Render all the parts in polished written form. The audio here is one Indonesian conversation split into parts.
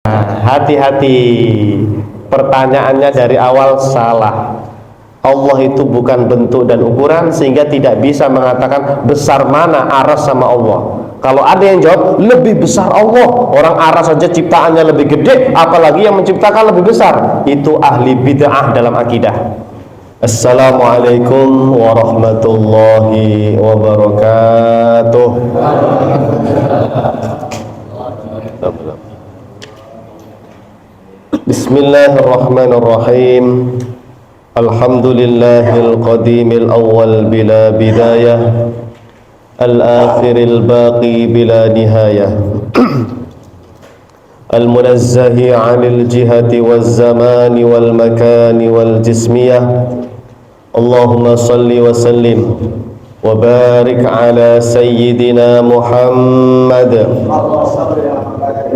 Hati-hati, pertanyaannya dari awal salah. Allah itu bukan bentuk dan ukuran, sehingga tidak bisa mengatakan besar mana aras sama Allah. Kalau ada yang jawab lebih besar Allah, orang aras saja ciptaannya lebih gede, apalagi yang menciptakan lebih besar, itu ahli bid'ah dalam akidah. Assalamualaikum warahmatullahi wabarakatuh. Bismillahirrahmanirrahim. Alhamdulillahil qadimil awwal bila bidayah, al-akhiril baqi bila nihayah, al-munazzahi 'anil jihati waz zamani wal makani wal jismiyah. Allahumma salli wa sallim wa barik ala sayyidina Muhammad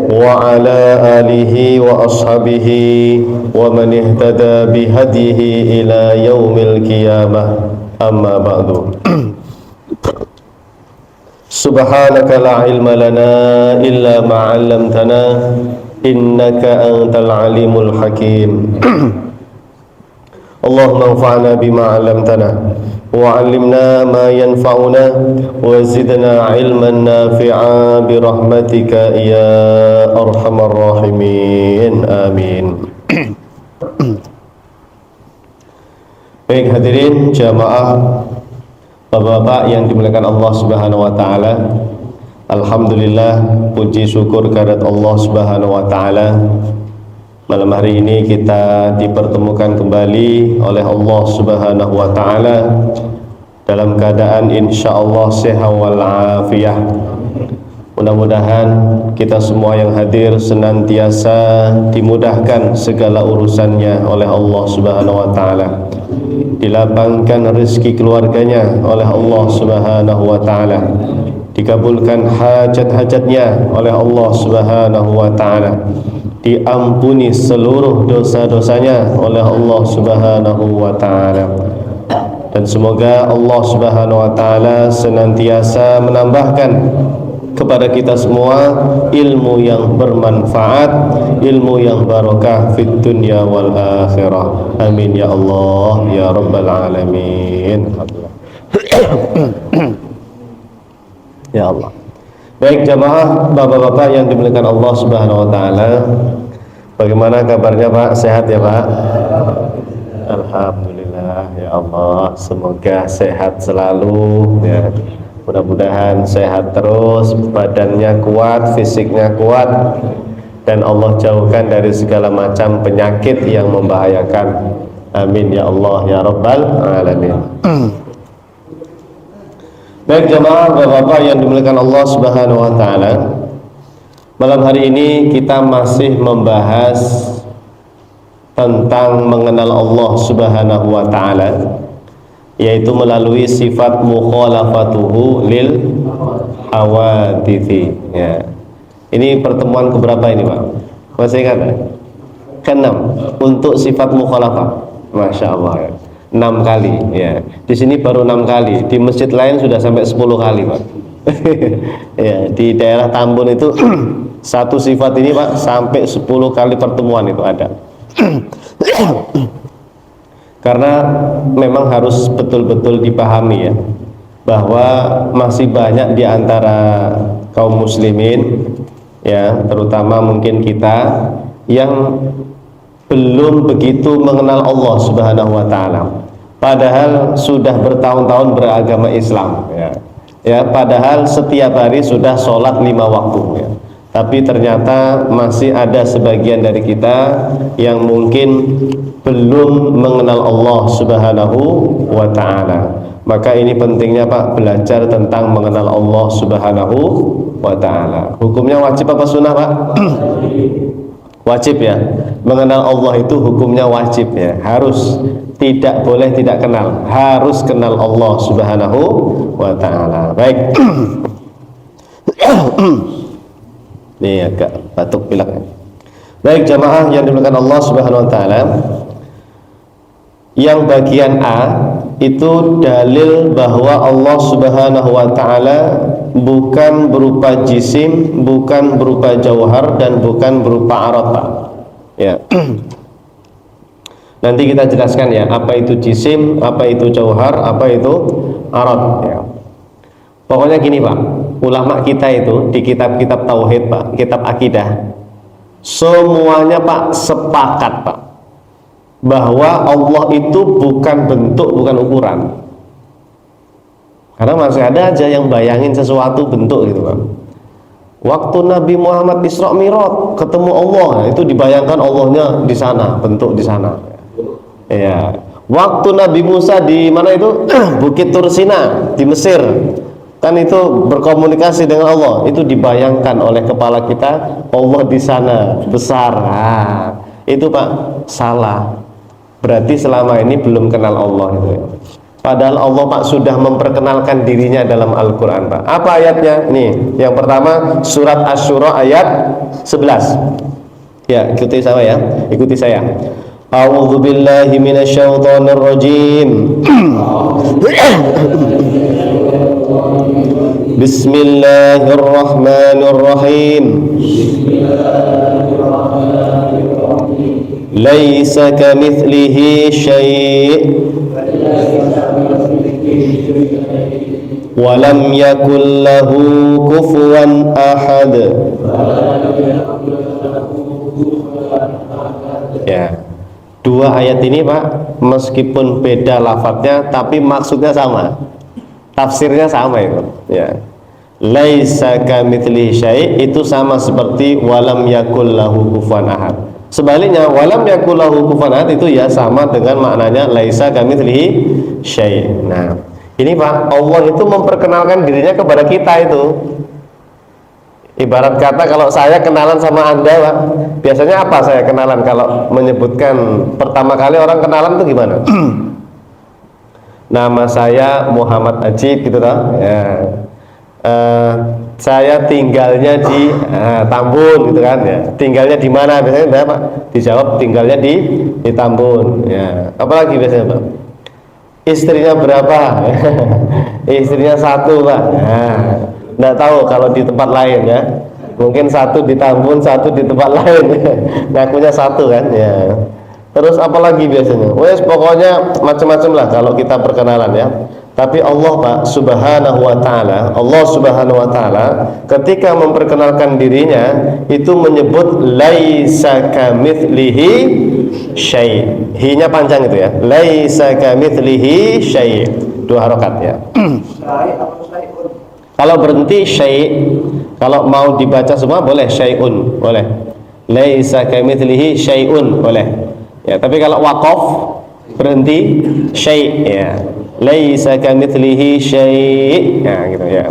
wa ala alihi wa ashabihi wa man ihtada bihadihi ila yaumil qiyamah. Amma ba'du. Subhanaka la ilma lana illa ma 'allamtana innaka antal alimul hakim. Allahumma anfa'na bima 'allamtana wa 'allimna ma yanfa'una wa zidna 'ilman nafi'a bi rahmatika ya arhamar rahimin. Amin. Baik hadirin jamaah, Bapak-bapak yang dimuliakan Allah Subhanahu wa taala. Alhamdulillah, puji syukur kehadirat Allah Subhanahu wa taala. Malam hari ini kita dipertemukan kembali oleh Allah Subhanahu wa taala dalam keadaan insyaallah sehat wal afiyah. Mudah-mudahan kita semua yang hadir senantiasa dimudahkan segala urusannya oleh Allah Subhanahu wa taala. Dilapangkan rezeki keluarganya oleh Allah Subhanahu wa taala. Dikabulkan hajat-hajatnya oleh Allah Subhanahu wa taala. Diampuni seluruh dosa-dosanya oleh Allah Subhanahu wa taala. Dan semoga Allah Subhanahu wa taala senantiasa menambahkan kepada kita semua ilmu yang bermanfaat, ilmu yang barakah fid dunya wal akhirah. Amin ya Allah ya rabbal alamin. Ya Allah. Baik jamaah, bapak-bapak yang dimuliakan Allah Subhanahu wa taala. Bagaimana kabarnya Pak? Sehat ya Pak? Alhamdulillah ya Allah. Semoga sehat selalu ya. Mudah-mudahan sehat terus, badannya kuat, fisiknya kuat, dan Allah jauhkan dari segala macam penyakit yang membahayakan. Amin ya Allah ya rabbal alamin. Baik jamaah, bapak-bapak yang dimuliakan Allah Subhanahu wa taala. Malam hari ini kita masih membahas tentang mengenal Allah Subhanahu wa taala, yaitu melalui sifat mukhalafatuhu lil hawadithi ya. Ini pertemuan keberapa ini Pak? Masih ingat ya? Ke-6 untuk sifat mukhalafah. Masya Allah ya. 6 kali ya. Di sini baru 6 kali, di masjid lain sudah sampai 10 kali Pak. Ya, di daerah Tambun itu satu sifat ini Pak sampai 10 kali pertemuan itu ada. Karena memang harus betul-betul dipahami ya, bahwa masih banyak di antara kaum muslimin ya, terutama mungkin kita yang belum begitu mengenal Allah Subhanahu wa taala. Padahal sudah bertahun-tahun beragama Islam ya. Ya, padahal setiap hari sudah sholat 5 waktu ya. Tapi ternyata masih ada sebagian dari kita yang mungkin belum mengenal Allah Subhanahu wa taala. Maka ini pentingnya Pak, belajar tentang mengenal Allah Subhanahu wa taala. Hukumnya wajib apa sunnah Pak? Wajib ya. Mengenal Allah itu hukumnya wajib ya. Harus, tidak boleh tidak kenal. Harus kenal Allah Subhanahu wa taala. Baik. Ini agak batuk pilek. Baik jamaah yang dimuliakan Allah Subhanahu wa taala. Yang bagian A itu dalil bahwa Allah Subhanahu wa taala bukan berupa jisim, bukan berupa jauhar, dan bukan berupa arad, Pak. Ya. Nanti kita jelaskan ya, apa itu jisim, apa itu jauhar, apa itu arad, ya. Pokoknya gini, Pak, ulama kita itu di kitab-kitab tauhid, Pak, kitab akidah, semuanya, Pak, sepakat, Pak, bahwa Allah itu bukan bentuk, bukan ukuran. Karena masih ada aja yang bayangin sesuatu bentuk gitu, Pak. Waktu Nabi Muhammad Isra Mi'raj ketemu Allah, itu dibayangkan Allahnya di sana, bentuk di sana. Ya. Waktu Nabi Musa di mana itu? Bukit Tursina di Mesir. Kan itu berkomunikasi dengan Allah, itu dibayangkan oleh kepala kita Allah di sana besar. Nah, itu, Pak, salah. Berarti selama ini belum kenal Allah itu, ya. Padahal Allah, Pak, sudah memperkenalkan dirinya dalam Al-Quran, Pak. Apa ayatnya? Nih, yang pertama surat Asy-Syura ayat 11. Ya, ikuti saya ya, ikuti saya. A'udzu billahi minasyaitonir rajim. Bismillahirrahmanirrahim. Laisa kamitslihi syai' wa lam yakul lahu kufuwan ahad. Ya. Dua ayat ini, Pak, meskipun beda lafadznya tapi maksudnya sama. Tafsirnya sama itu, ya. Laisa kamitslihi syai' itu sama seperti walam yakul lahu kufuwan ahad. Sebaliknya, walam yakul lahu kufuwan ahad itu ya sama dengan maknanya laisa kamitslihi syai'. Nah, ini, Pak, Allah itu memperkenalkan dirinya kepada kita itu. Ibarat kata kalau saya kenalan sama Anda, Pak, biasanya apa saya kenalan kalau menyebutkan pertama kali orang kenalan itu gimana? Nama saya Muhammad Ajib gitu toh. Ya. Saya tinggalnya di Tambun gitu kan ya. Tinggalnya di mana biasanya, Pak? Dijawab tinggalnya di Tambun. Ya. Apalagi biasanya, Pak? Istrinya berapa? Istrinya satu, Pak. Nah, nggak tahu kalau di tempat lain ya. Mungkin satu di Tambun, satu di tempat lain. Ngakunya satu kan ya. Terus apalagi biasanya? Wes pokoknya macam-macam lah kalau kita perkenalan ya. Tapi Allah, Pak, Subhanahu wa taala, Allah Subhanahu wa taala ketika memperkenalkan dirinya itu menyebut laisa kamitslihi syai'. Hi-nya panjang itu ya. Laisa kamitslihi syai'. Dua harokat ya. Kalau berhenti syai', kalau mau dibaca semua boleh syai'un, boleh. Laisa kamitslihi syai'un, boleh. Ya, tapi kalau waqaf berhenti syai', ya. Laisa kamitslihi syai'. Ya, gitu ya.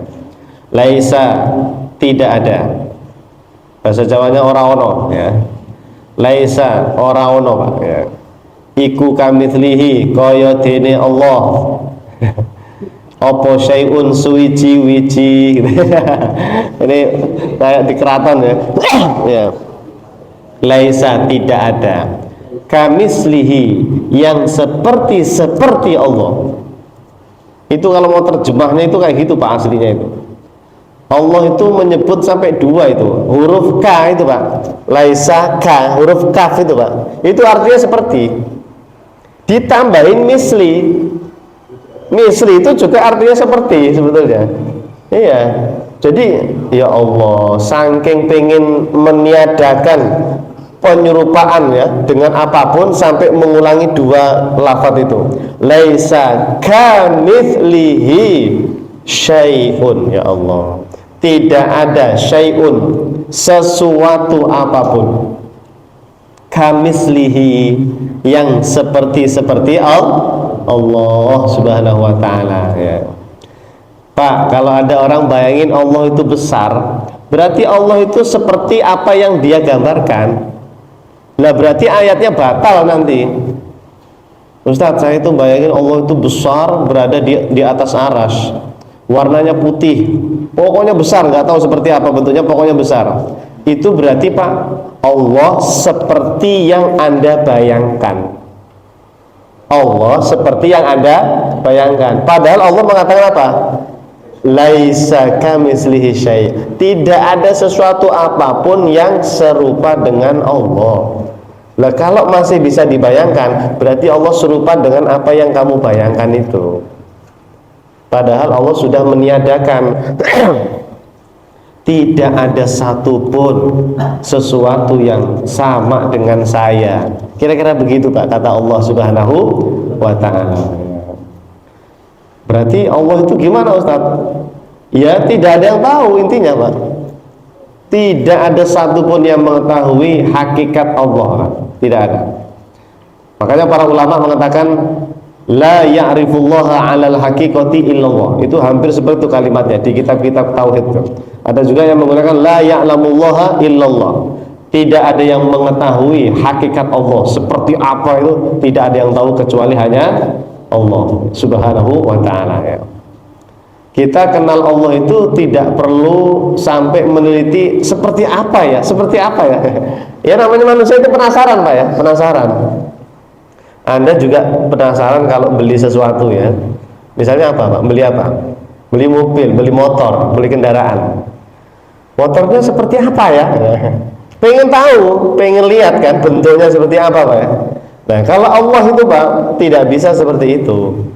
Laisa tidak ada. Bahasa Jawanya ora ono, ya. Laisa ora ono, Pak, ya. Iku kamitslihi kaya dene Allah. Opo syai'un suwiji-wiji. Ini kayak di keraton ya. Ya. Laisa tidak ada. Kamislihi yang seperti Allah. Itu kalau mau terjemahnya itu kayak gitu, Pak, aslinya itu. Allah itu menyebut sampai dua itu. Huruf K itu, Pak. Laisa K, huruf kaf itu, Pak. Itu artinya seperti. Ditambahin misli. Misli itu juga artinya seperti sebetulnya. Iya. Jadi ya Allah, saking pengen meniadakan penyerupaan ya dengan apapun sampai mengulangi dua lafaz itu. Laisa kamitslihi syai'un, ya Allah. Tidak ada syai'un, sesuatu apapun. Kamislihi yang seperti Allah Subhanahu wa taala ya. Pak, kalau ada orang bayangin Allah itu besar, berarti Allah itu seperti apa yang dia gambarkan. Nah, berarti ayatnya batal nanti. Ustadz, saya itu bayangin Allah itu besar, berada di atas aras, warnanya putih, pokoknya besar, nggak tahu seperti apa bentuknya, pokoknya besar. Itu berarti, Pak, Allah seperti yang Anda bayangkan. Allah seperti yang Anda bayangkan. Padahal Allah mengatakan apa? Laisa kamitslihi syai'. Tidak ada sesuatu apapun yang serupa dengan Allah. Lah kalau masih bisa dibayangkan, berarti Allah serupa dengan apa yang kamu bayangkan itu. Padahal Allah sudah meniadakan tidak ada satupun sesuatu yang sama dengan saya. Kira-kira begitu Pak, kata Allah Subhanahu wa ta'ala. Berarti Allah itu gimana Ustaz? Ya tidak ada yang tahu intinya Pak. Tidak ada satupun yang mengetahui hakikat Allah Pak. Tidak ada. Makanya para ulama mengatakan la ya'rifullaha 'alal haqiqati illallah. Itu hampir seperti itu kalimatnya di kitab-kitab tauhid. Ada juga yang menggunakan la ya'lamullaha illallah. Tidak ada yang mengetahui hakikat Allah seperti apa itu, tidak ada yang tahu kecuali hanya Allah Subhanahu wa ta'ala ya. Kita kenal Allah itu tidak perlu sampai meneliti seperti apa ya, ya namanya manusia itu penasaran Pak ya, penasaran. Anda juga penasaran kalau beli sesuatu ya, misalnya apa Pak, beli apa? Beli mobil, beli motor, beli kendaraan. Motornya seperti apa ya? Pengen tahu, pengen lihat kan bentuknya seperti apa Pak ya. Nah kalau Allah itu Pak tidak bisa seperti itu.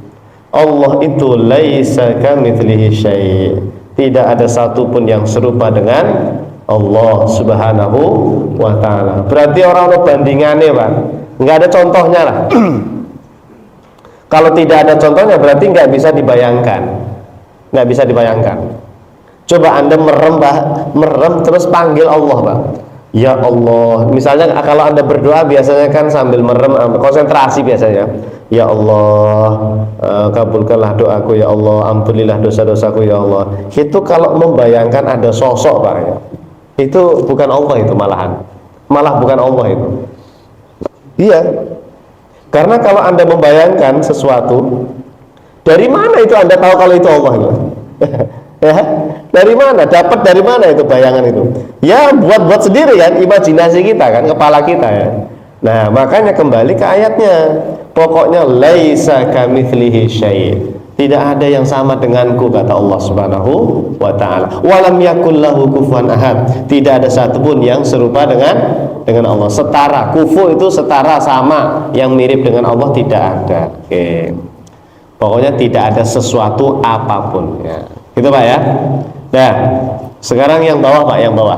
Allah itu laisa kamitslihi syai'. Tidak ada satupun yang serupa dengan Allah Subhanahu wa ta'ala. Berarti orang bandingannya Pak, nggak ada contohnya lah. Kalau tidak ada contohnya berarti nggak bisa dibayangkan. Nggak bisa dibayangkan. Coba Anda merem terus panggil Allah Pak. Ya Allah, misalnya kalau Anda berdoa biasanya kan sambil merem, konsentrasi biasanya. Ya Allah, kabulkanlah doaku ya Allah, ampunilah dosa-dosaku ya Allah. Itu kalau membayangkan ada sosok Pak ya. Itu bukan Allah itu malah bukan Allah itu. Iya. Karena kalau Anda membayangkan sesuatu, dari mana itu Anda tahu kalau itu Allah itu? Ya, dari mana? Dapat dari mana itu bayangan itu? Ya buat sendiri kan, imajinasi kita kan, kepala kita ya. Nah makanya kembali ke ayatnya. Pokoknya laisa kamitslihi syai'. Tidak ada yang sama denganku kata Allah Subhanahu wa ta'ala. Walam yakul lahu kufuwan ahad. Tidak ada satupun yang serupa dengan Allah. Setara, kufu itu setara, sama, yang mirip dengan Allah tidak ada. Oke. Pokoknya tidak ada sesuatu apapun ya. Gitu Pak ya. Nah, sekarang yang bawah Pak, yang bawah.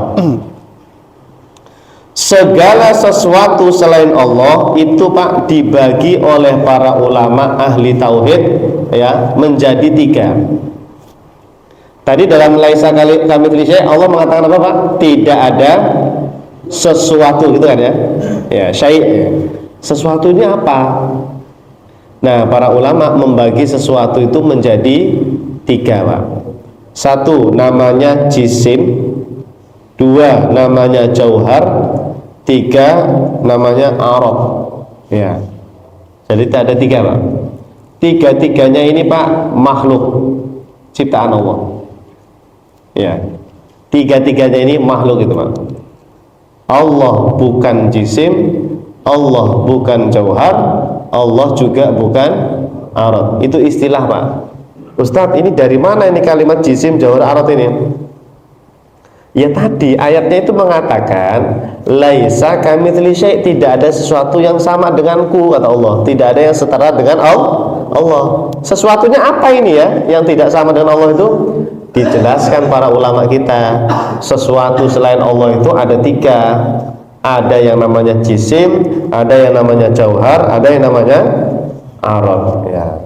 Segala sesuatu selain Allah itu Pak dibagi oleh para ulama ahli tauhid ya menjadi 3. Tadi dalam laisa kamitslihi syai' Allah mengatakan apa Pak? Tidak ada sesuatu gitu kan ya. Ya, syai'. Sesuatu ini apa? Nah, para ulama membagi sesuatu itu menjadi 3 Pak. 1 namanya jisim, 2 namanya jauhar, 3 namanya arad ya. Jadi ada 3 Pak. 3-tiganya ini Pak makhluk ciptaan Allah ya. 3-tiganya ini makhluk itu Pak. Allah bukan jisim, Allah bukan jauhar, Allah juga bukan arad. Itu istilah Pak. Ustadz ini dari mana ini kalimat jisim, jauhar, arad ini? Ya tadi ayatnya itu mengatakan laisa kamitslihi syai', tidak ada sesuatu yang sama denganku kata Allah. Tidak ada yang setara dengan Allah. Sesuatunya apa ini ya yang tidak sama dengan Allah itu? Dijelaskan para ulama kita. Sesuatu selain Allah itu ada 3. Ada yang namanya jisim, ada yang namanya jauhar, ada yang namanya arad ya.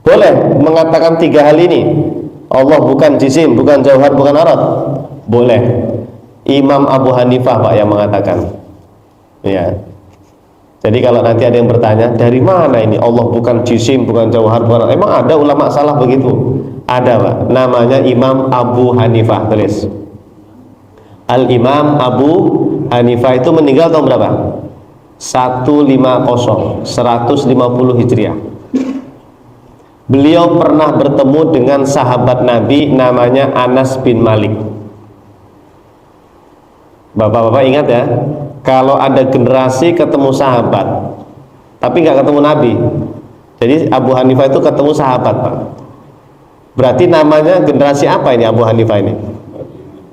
Boleh mengatakan 3 hal ini. Allah bukan jisim, bukan jauhar, bukan arad. Boleh. Imam Abu Hanifah Pak yang mengatakan. Ya. Jadi kalau nanti ada yang bertanya, dari mana ini Allah bukan jisim, bukan jauhar, bukan arad? Emang ada ulama salah begitu? Ada Pak. Namanya Imam Abu Hanifah, tulis. Al-Imam Abu Hanifah itu meninggal tahun berapa? 150 Hijriah. Beliau pernah bertemu dengan sahabat Nabi namanya Anas bin Malik. Bapak-bapak ingat ya, kalau ada generasi ketemu sahabat tapi nggak ketemu Nabi. Jadi Abu Hanifah itu ketemu sahabat Pak. Berarti namanya generasi apa ini Abu Hanifah ini?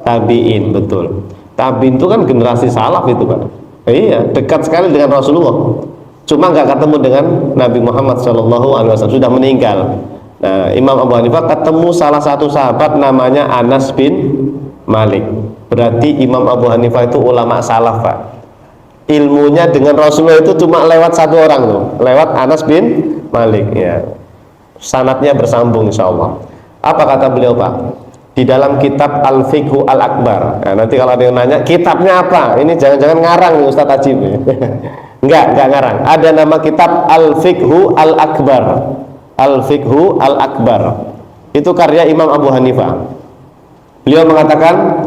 Tabi'in, betul. Tabi'in itu kan generasi salaf itu Pak. Iya, dekat sekali dengan Rasulullah. Cuma nggak ketemu dengan Nabi Muhammad SAW, sudah meninggal. Nah, Imam Abu Hanifah ketemu salah satu sahabat namanya Anas bin Malik. Berarti Imam Abu Hanifah itu ulama salaf Pak. Ilmunya dengan Rasulullah itu cuma lewat satu orang tuh, lewat Anas bin Malik ya. Sanadnya bersambung insya Allah. Apa kata beliau Pak? Di dalam kitab Al-Fiqhu Al-Akbar. Nah, nanti kalau ada yang nanya kitabnya apa, ini jangan-jangan ngarang nih Ustadz Ajib. Enggak ngarang. Ada nama kitab Al-Fiqhu Al-Akbar. Al-Fiqhu Al-Akbar. Itu karya Imam Abu Hanifah. Beliau mengatakan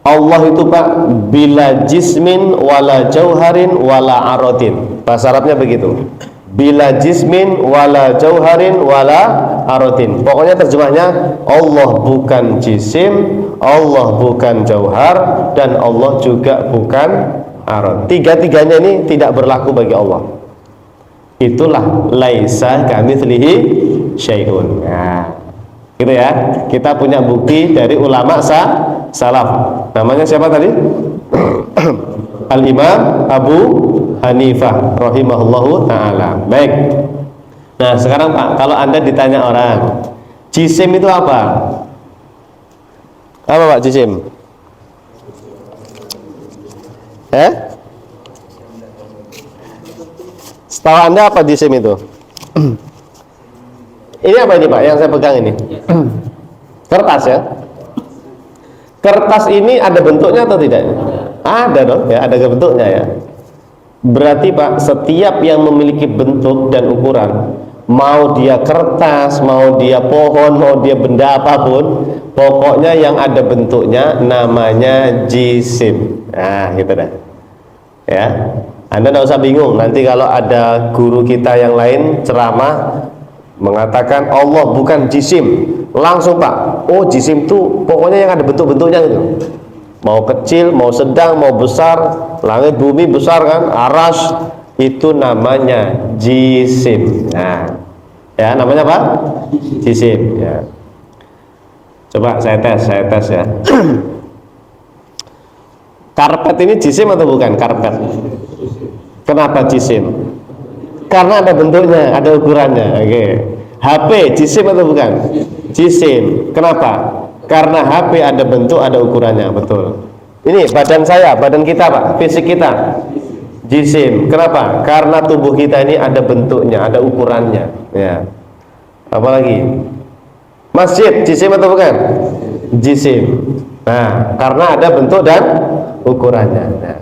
Allah itu Pak bila jismin wala jauharin wala arotin. Bahasa Arabnya begitu. Bila jismin wala jauharin wala arotin. Pokoknya terjemahnya Allah bukan jisim, Allah bukan jauhar, dan Allah juga bukan arot. Tiga-tiganya ini tidak berlaku bagi Allah. Itulah laisa kamitslihi syai'un. Nah, gitu ya. Kita punya bukti dari ulama salaf. Namanya siapa tadi? Al-Imam Abu Hanifah rahimahullahu ta'ala. Baik. Nah sekarang Pak, kalau Anda ditanya orang jisim itu apa? Apa Pak jisim? Setahu Anda apa jisim itu? Ini apa ini Pak yang saya pegang ini? Kertas ya? Kertas ini ada bentuknya atau tidak? Ada dong ya, ada bentuknya ya. Berarti Pak, setiap yang memiliki bentuk dan ukuran, mau dia kertas, mau dia pohon, mau dia benda apapun, pokoknya yang ada bentuknya namanya jisim. Nah gitu dah ya. Anda tidak usah bingung nanti kalau ada guru kita yang lain ceramah mengatakan Allah bukan jisim, langsung Pak, oh jisim itu pokoknya yang ada bentuk-bentuknya gitu. Mau kecil, mau sedang, mau besar, langit bumi besar kan, aras, itu namanya jisim. Nah, ya namanya apa? Jisim. Ya. Coba saya tes ya. Karpet ini jisim atau bukan karpet? Kenapa jisim? Karena ada bentuknya, ada ukurannya. Oke. HP jisim atau bukan? Jisim. Kenapa? Karena HP ada bentuk, ada ukurannya, betul. Ini badan saya, badan kita Pak, fisik kita, jisim. Kenapa? Karena tubuh kita ini ada bentuknya, ada ukurannya. Ya. Apalagi? Masjid, jisim atau bukan? Jisim. Nah, karena ada bentuk dan ukurannya. Nah,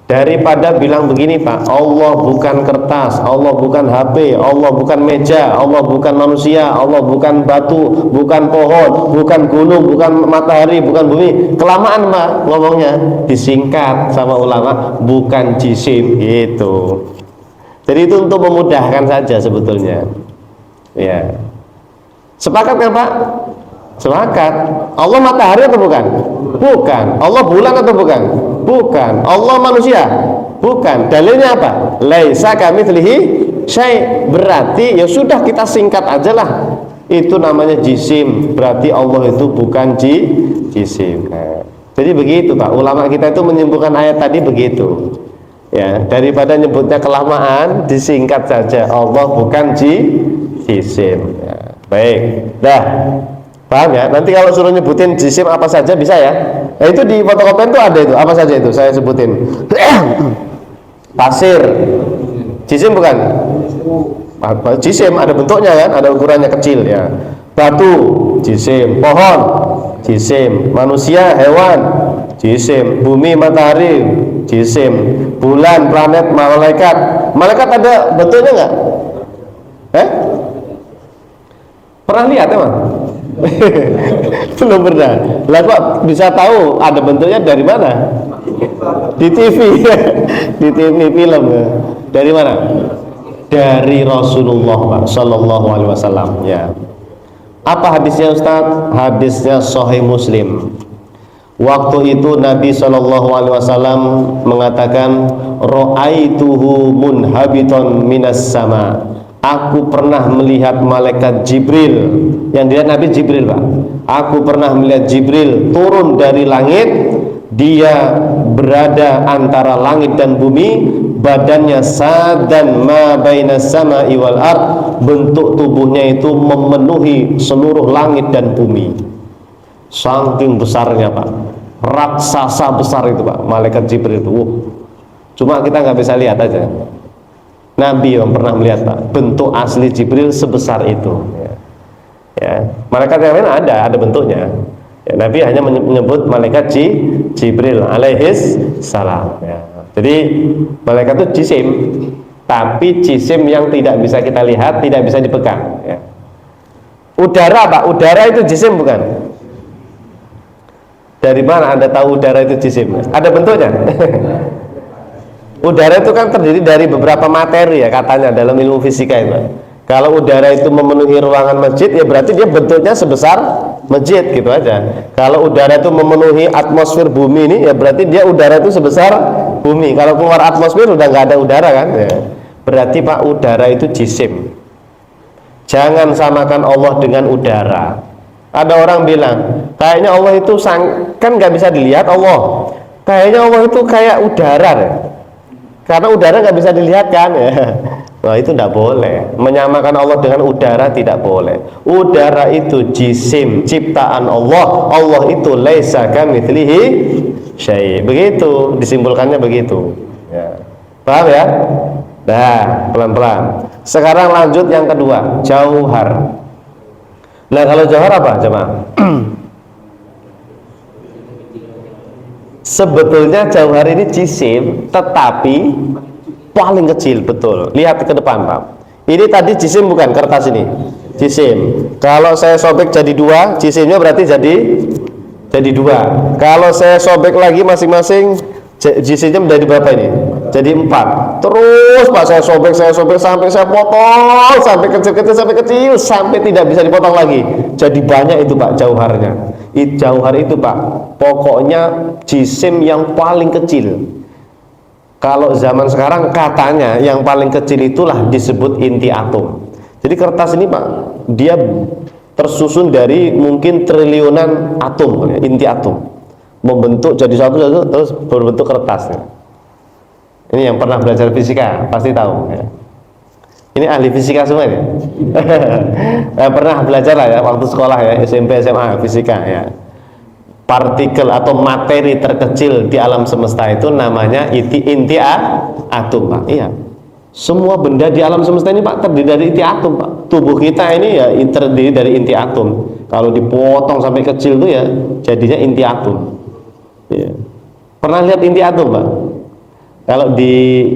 daripada bilang begini Pak, Allah bukan kertas, Allah bukan HP, Allah bukan meja, Allah bukan manusia, Allah bukan batu, bukan pohon, bukan gunung, bukan matahari, bukan bumi. Kelamaan Pak ngomongnya, disingkat sama ulama bukan jisim gitu. Jadi itu untuk memudahkan saja sebetulnya. Ya. Sepakat kan Pak? Sepakat. Allah matahari atau bukan? Bukan. Allah bulan atau bukan? Bukan. Allah manusia? Bukan. Dalilnya apa? Laisa kamitslihi syai'. Berarti ya sudah kita singkat aja lah. Itu namanya jisim. Berarti Allah itu bukan jisim. Nah, jadi begitu Pak. Ulama kita itu menyimpulkan ayat tadi begitu. Ya, daripada nyebutnya kelamaan, disingkat saja. Allah bukan jisim. Ya, baik. Dah. Paham ya? Nanti kalau suruh nyebutin jisim apa saja bisa ya. Nah, itu di fotokopian tuh ada itu. Apa saja itu? Saya sebutin. Pasir. Jisim bukan? Jisim ada bentuknya kan? Ada ukurannya kecil ya. Batu, jisim. Pohon, jisim. Manusia, hewan, jisim. Bumi, matahari, jisim. Bulan, planet, malaikat. Malaikat ada bentuknya nggak? Pernah lihat emang? Belum pernah. Lah kok bisa tahu ada bentuknya dari mana? Di TV. Di TV film. Dari mana? Dari Rasulullah Pak sallallahu alaihi wasallam ya. Apa hadisnya Ustaz? Hadisnya Sahih Muslim. Waktu itu Nabi sallallahu alaihi wasallam mengatakan ra'aituhu munhabiton minas sama. Aku pernah melihat malaikat Jibril. Yang dilihat Nabi Jibril, Pak. Aku pernah melihat Jibril turun dari langit. Dia berada antara langit dan bumi. Badannya sadan ma baina sama'i wal ard. Bentuk tubuhnya itu memenuhi seluruh langit dan bumi. Saking besarnya, Pak. Raksasa besar itu, Pak, malaikat Jibril itu. Cuma kita nggak bisa lihat aja. Nabi yang pernah melihat, Pak, bentuk asli Jibril sebesar itu. Ya. Malaikat yang lain ada bentuknya. Ya, Nabi hanya menyebut malaikat Jibril alaihis salam. Ya. Jadi malaikat itu jisim, tapi jisim yang tidak bisa kita lihat, tidak bisa dipegang. Ya. Udara, Pak, udara itu jisim bukan? Dari mana Anda tahu udara itu jisim? Ada bentuknya? Udara itu kan terdiri dari beberapa materi ya katanya dalam ilmu fisika itu. Kalau udara itu memenuhi ruangan masjid ya berarti dia bentuknya sebesar masjid gitu aja. Kalau udara itu memenuhi atmosfer bumi ini ya berarti dia udara itu sebesar bumi. Kalau keluar atmosfer udah nggak ada udara kan ya. Berarti, Pak, udara itu jisim. Jangan samakan Allah dengan udara. Ada orang bilang kayaknya Allah itu kan nggak bisa dilihat Allah. Kayaknya Allah itu kayak udara deh. Karena udara nggak bisa dilihat kan ya. Nah, itu tidak boleh. Menyamakan Allah dengan udara tidak boleh. Udara itu jisim ciptaan Allah. Allah itu laisa kamitslihi syai'. Begitu disimpulkannya begitu. Ya. Paham ya? Nah, pelan-pelan. Sekarang lanjut yang kedua, jauhar. Nah, kalau jauhar apa, jemaah? Sebetulnya jauhar ini jisim, tetapi paling kecil, betul. Lihat ke depan, Pak. Ini tadi jisim bukan, kertas ini jisim. Kalau saya sobek jadi dua, jisimnya berarti jadi dua. Kalau saya sobek lagi masing-masing, jisimnya menjadi berapa ini? Jadi 4. Terus, Pak, saya sobek sampai saya potong, sampai kecil, sampai tidak bisa dipotong lagi. Jadi banyak itu, Pak, jauharnya. Jauhar itu, Pak, pokoknya jisim yang paling kecil. Kalau zaman sekarang katanya yang paling kecil itulah disebut inti atom. Jadi kertas ini, Pak, dia tersusun dari mungkin triliunan atom, inti atom, membentuk jadi satu terus berbentuk kertas. Ini yang pernah belajar fisika pasti tahu ya. Ini ahli fisika semua ya. Pernah belajar lah ya waktu sekolah ya, SMP SMA fisika ya. Partikel atau materi terkecil di alam semesta itu namanya inti atom, Pak. Iya. Semua benda di alam semesta ini, Pak, terdiri dari inti atom, Pak. Tubuh kita ini ya terdiri dari inti atom. Kalau dipotong sampai kecil itu ya jadinya inti atom. Ya. Pernah lihat inti atom, Pak? Kalau di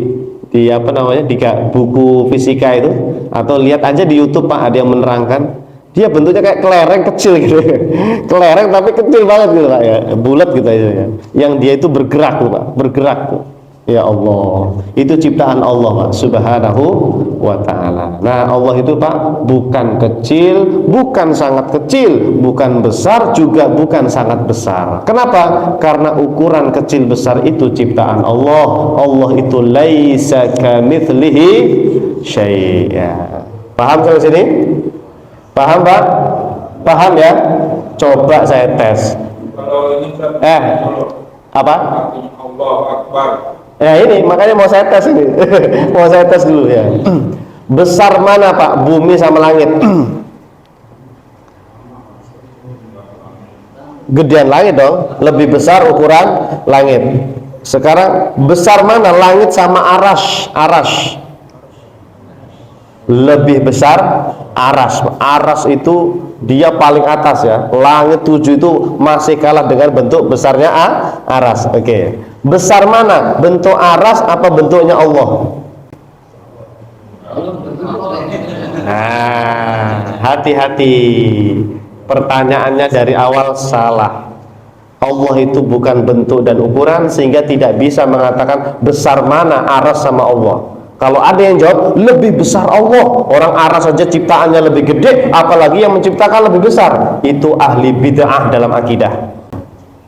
apa namanya di buku fisika itu atau lihat aja di YouTube, Pak, ada yang menerangkan dia bentuknya kayak kelereng kecil gitu. Kelereng tapi kecil banget gitu, Pak, ya, bulat gitu aja ya. Yang dia itu bergerak tuh, Pak, bergerak tuh. Ya Allah, itu ciptaan Allah, Pak, subhanahu wa ta'ala. Nah, Allah itu, Pak, bukan kecil, bukan sangat kecil, bukan besar, juga bukan sangat besar. Kenapa? Karena ukuran kecil besar itu ciptaan Allah. Allah itu laisa kamitslihi syai'. Ya. Paham sampai sini? Paham, Pak? Paham ya? Coba saya tes. Kalau ini apa? Allah Akbar. Ya ini makanya mau saya tes ini. Mau saya tes dulu ya. Besar mana, Pak, bumi sama langit? Gedean langit dong, lebih besar ukuran langit. Sekarang besar mana langit sama arash? Lebih besar aras. Aras itu dia paling atas ya. Langit 7 itu masih kalah dengan bentuk besarnya aras. Oke. Besar mana? Bentuk aras apa bentuknya Allah? Nah, hati-hati. Pertanyaannya dari awal salah. Allah itu bukan bentuk dan ukuran sehingga tidak bisa mengatakan besar mana aras sama Allah. Kalau ada yang jawab lebih besar Allah, orang aras saja ciptaannya lebih gede, apalagi yang menciptakan lebih besar, itu ahli bid'ah dalam akidah.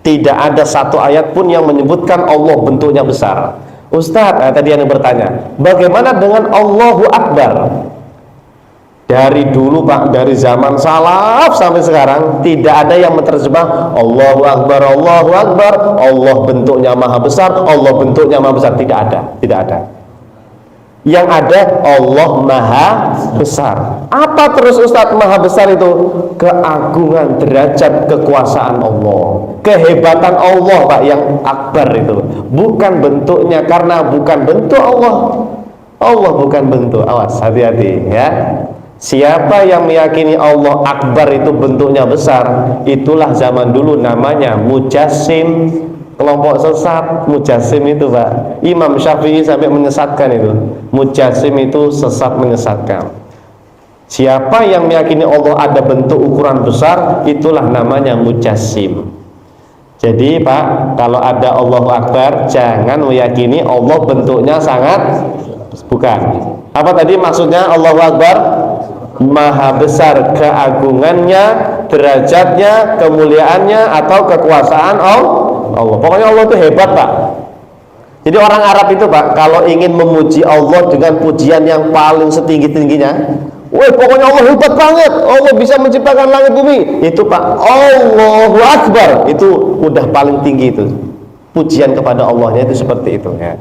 Tidak ada satu ayat pun yang menyebutkan Allah bentuknya besar. Ustadz, tadi yang bertanya, bagaimana dengan Allahu Akbar? Dari dulu Pak, dari zaman salaf sampai sekarang tidak ada yang menerjemah Allahu Akbar, Allahu Akbar, Allah bentuknya maha besar, Allah bentuknya maha besar. Tidak ada, tidak ada. Yang ada Allah maha besar. Apa terus Ustadz maha besar itu? Keagungan derajat kekuasaan Allah, kehebatan Allah Pak, yang akbar itu. Bukan bentuknya, karena bukan bentuk Allah. Allah bukan bentuk. Awas, hati-hati ya. Siapa yang meyakini Allah akbar itu bentuknya besar, itulah zaman dulu namanya mujassim, kelompok sesat. Mujassim itu Pak, Imam Syafi'i sampai menyesatkan itu. Mujassim itu sesat, menyesatkan. Siapa yang meyakini Allah ada bentuk ukuran besar, itulah namanya mujassim. Jadi Pak, kalau ada Allahu Akbar, jangan meyakini Allah bentuknya sangat, bukan. Apa tadi maksudnya Allahu Akbar? Maha besar keagungannya, derajatnya, kemuliaannya, atau kekuasaan Allah. Pokoknya Allah itu hebat Pak. Jadi orang Arab itu Pak, kalau ingin memuji Allah dengan pujian yang paling setinggi-tingginya, wah pokoknya Allah hebat banget, Allah bisa menciptakan langit bumi, itu Pak, Allahu Akbar, itu udah paling tinggi itu. Pujian kepada Allahnya itu seperti itu ya.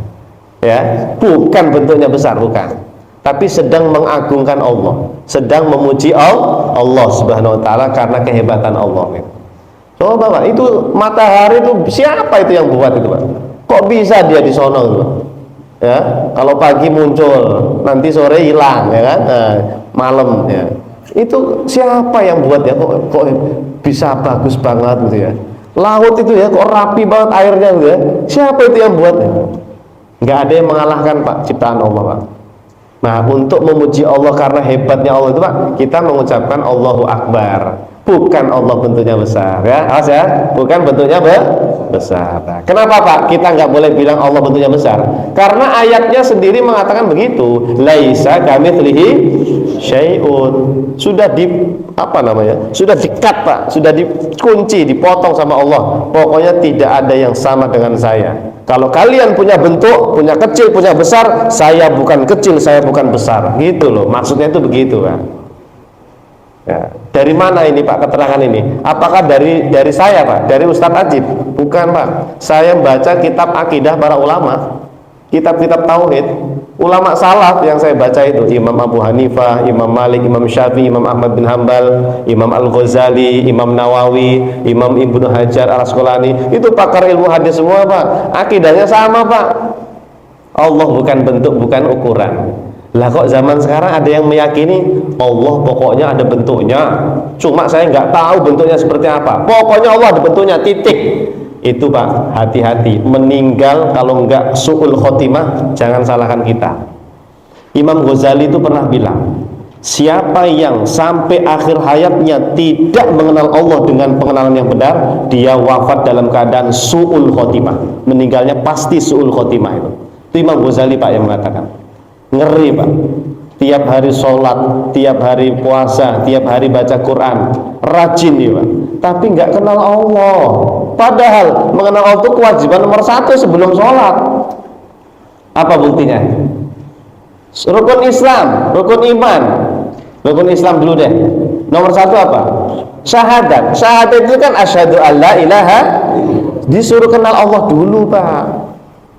Ya, bukan bentuknya besar, bukan. Tapi sedang mengagungkan Allah, sedang memuji Allah Subhanahu wa taala karena kehebatan Allah. Coba Pak, itu matahari itu siapa itu yang buat itu Pak? Kok bisa dia di sono itu? Ya, kalau pagi muncul, nanti sore hilang ya kan? Nah, malam ya. Itu siapa yang buat ya? Kok bisa bagus banget gitu ya? Laut itu ya, kok rapi banget airnya gitu ya? Siapa itu yang buat? Nggak ada yang mengalahkan Pak ciptaan Allah Pak. Nah, untuk memuji Allah karena hebatnya Allah itu Pak, kita mengucapkan Allahu Akbar. Bukan Allah bentuknya besar ya, awas ya, bukan bentuknya besar. Nah, kenapa Pak kita nggak boleh bilang Allah bentuknya besar? Karena ayatnya sendiri mengatakan begitu, laisa kamitslihi syai'un. Sudah sudah dikat Pak, sudah dikunci, dipotong sama Allah. Pokoknya tidak ada yang sama dengan saya. Kalau kalian punya bentuk, punya kecil, punya besar, saya bukan kecil, saya bukan besar. Gitu loh, maksudnya itu begitu Pak. Ya. Dari mana ini Pak keterangan ini? Apakah dari saya Pak? Dari Ustadz Ajib? Bukan Pak. Saya baca kitab akidah para ulama, kitab-kitab tauhid, ulama salaf yang saya baca itu Imam Abu Hanifah, Imam Malik, Imam Syafi'i, Imam Ahmad bin Hambal, Imam Al-Ghazali, Imam Nawawi, Imam Ibnu Hajar Al-Asqalani. Itu pakar ilmu hadis semua Pak. Akidahnya sama Pak. Allah bukan bentuk, bukan ukuran. Lah kok zaman sekarang ada yang meyakini Allah pokoknya ada bentuknya, cuma saya nggak tahu bentuknya seperti apa. Pokoknya Allah ada bentuknya, titik. Itu Pak, hati-hati. Meninggal kalau nggak su'ul khotimah, jangan salahkan kita. Imam Ghazali itu pernah bilang, siapa yang sampai akhir hayatnya tidak mengenal Allah dengan pengenalan yang benar, dia wafat dalam keadaan su'ul khotimah. Meninggalnya pasti su'ul khotimah itu. Itu Imam Ghazali Pak yang mengatakan. Ngeri Pak. Tiap hari sholat, tiap hari puasa, tiap hari baca Quran, rajin ya Pak, tapi nggak kenal Allah. Padahal mengenal Allah itu kewajiban nomor 1 sebelum sholat. Apa buktinya? Rukun Islam, rukun iman. Rukun Islam dulu deh. Nomor 1 apa? Syahadat. Syahadat itu kan asyhadu alla ilaha. Disuruh kenal Allah dulu Pak.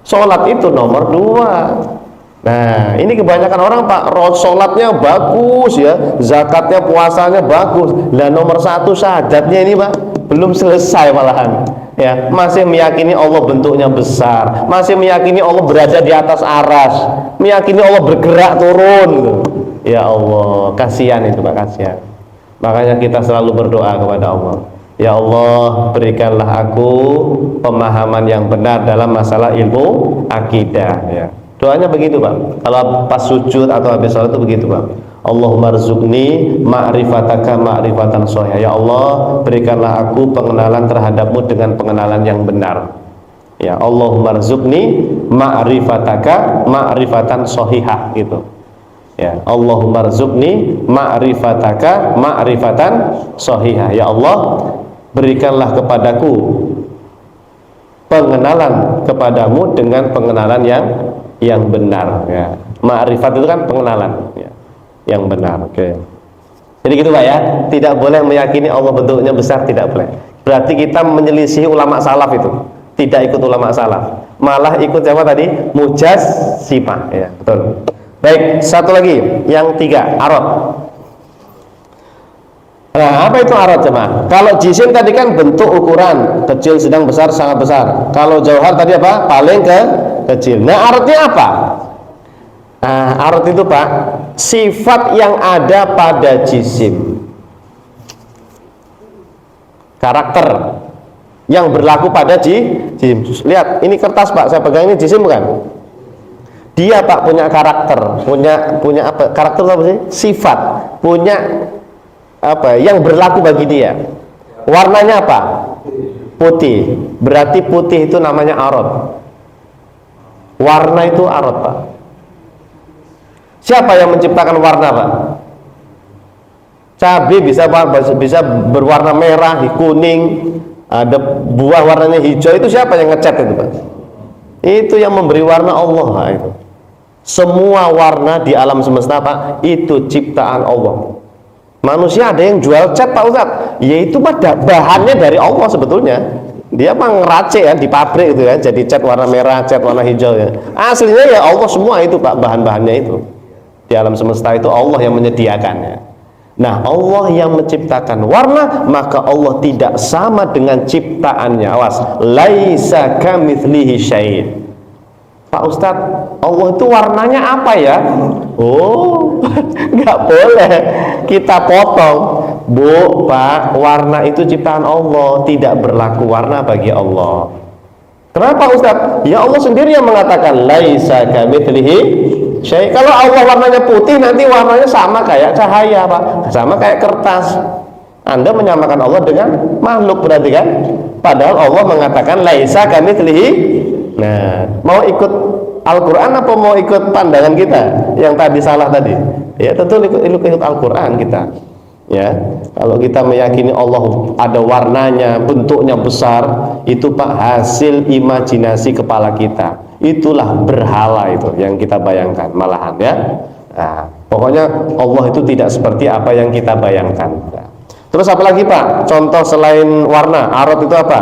Sholat itu nomor 2. Nah, ini kebanyakan orang Pak, sholatnya bagus ya, zakatnya, puasanya bagus. Lah nomor 1 syahadatnya ini Pak, belum selesai malahan. Ya, masih meyakini Allah bentuknya besar, masih meyakini Allah berada di atas aras, meyakini Allah bergerak turun. Ya Allah, kasihan itu Pak, kasihan. Makanya kita selalu berdoa kepada Allah. Ya Allah, berikanlah aku pemahaman yang benar dalam masalah ilmu akidah ya. Doanya begitu Pak. Kalau pas sujud atau habis sholat itu begitu Pak. Allahumma rzuqni ma'rifataka ma'rifatan shahihah. Ya Allah, berikanlah aku pengenalan terhadapmu dengan pengenalan yang benar. Ya Allahumma rzuqni ma'rifataka ma'rifatan shahihah gitu. Ya Allahumma rzuqni ma'rifataka ma'rifatan shahihah. Ya Allah, berikanlah kepadaku pengenalan kepadamu dengan pengenalan yang benar ya. Ma'rifat itu kan pengenalan ya, yang benar. Oke. Jadi gitu Pak ya, tidak boleh meyakini Allah bentuknya besar, tidak boleh. Berarti kita menyelisih ulama salaf itu, tidak ikut ulama salaf, malah ikut siapa tadi? Mujassibah ya, betul. Baik, satu lagi, yang 3, arad. Nah, apa itu arad jemaah? Kalau jisim tadi kan bentuk ukuran, kecil, sedang, besar, sangat besar. Kalau jauhar tadi apa? Paling kecil. Nah, aradnya apa? Nah, arad itu Pak, sifat yang ada pada jisim, karakter yang berlaku pada jisim. Lihat, ini kertas Pak, saya pegang, ini jisim bukan? Dia Pak punya karakter, punya apa? Karakter apa sih? Sifat, punya apa? Yang berlaku bagi dia. Warnanya apa? Putih. Berarti putih itu namanya arad. Warna itu arad Pak. Siapa yang menciptakan warna Pak? Cabai bisa berwarna merah, kuning, ada buah warnanya hijau, itu siapa yang ngecat itu Pak? Itu yang memberi warna Allah Pak, itu. Semua warna di alam semesta Pak, itu ciptaan Allah. Manusia ada yang jual cat Pak Ustadz, yaitu pada bahannya dari Allah sebetulnya. Dia mah ngeracik ya di pabrik itu ya, jadi cat warna merah, cat warna hijau ya. Aslinya ya Allah semua itu Pak, bahan-bahannya itu. Di alam semesta itu Allah yang menyediakannya. Nah, Allah yang menciptakan warna, maka Allah tidak sama dengan ciptaannya. Awas, laisa kamitslihi syai'. Pak Ustadz, Allah itu warnanya apa ya? Oh, nggak boleh kita potong. Bu, Pak, warna itu ciptaan Allah, tidak berlaku warna bagi Allah. Kenapa Ustadz? Ya Allah sendiri yang mengatakan laisa kamitslihi syai'. Kalau Allah warnanya putih, nanti warnanya sama kayak cahaya Pak, sama kayak kertas. Anda menyamakan Allah dengan makhluk berarti kan? Padahal Allah mengatakan laisa kamitslihi. Nah, mau ikut Al-Quran apa mau ikut pandangan kita yang tadi salah tadi? Ya tentu ikut Al-Quran kita. Ya, kalau kita meyakini Allah ada warnanya, bentuknya besar, itu Pak hasil imajinasi kepala kita. Itulah berhala itu yang kita bayangkan malahan ya. Nah, pokoknya Allah itu tidak seperti apa yang kita bayangkan. Nah, terus apa lagi Pak? Contoh selain warna, arad itu apa?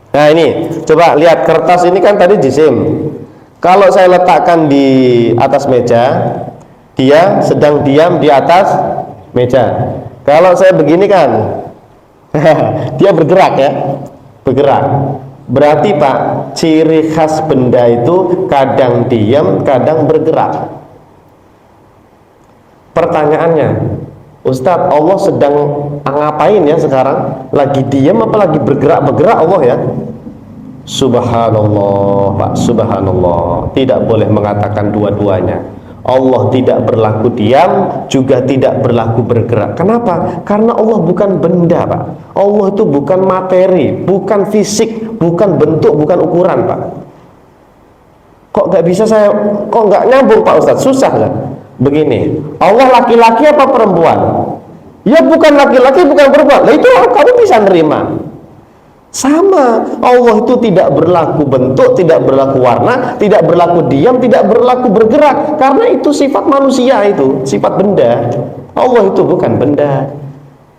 Nah ini, coba lihat kertas ini kan tadi jisim. Kalau saya letakkan di atas meja, dia sedang diam di atas meja. Kalau saya begini kan, dia bergerak ya, bergerak. Berarti Pak, ciri khas benda itu kadang diam, kadang bergerak. Pertanyaannya, Ustadz, Allah sedang ngapain ya sekarang? Lagi diam apa lagi bergerak-bergerak Allah ya? Subhanallah Pak, subhanallah. Tidak boleh mengatakan dua-duanya. Allah tidak berlaku diam, juga tidak berlaku bergerak. Kenapa? Karena Allah bukan benda Pak. Allah itu bukan materi, bukan fisik, bukan bentuk, bukan ukuran Pak. Kok nggak bisa kok nggak nyambung Pak Ustadz? Susah kan? Begini, Allah laki-laki apa perempuan? Ya bukan laki-laki, bukan perempuan. Lah itu kamu bisa nerima. Sama, Allah itu tidak berlaku bentuk, tidak berlaku warna, tidak berlaku diam, tidak berlaku bergerak. Karena itu sifat manusia, itu sifat benda. Allah itu bukan benda.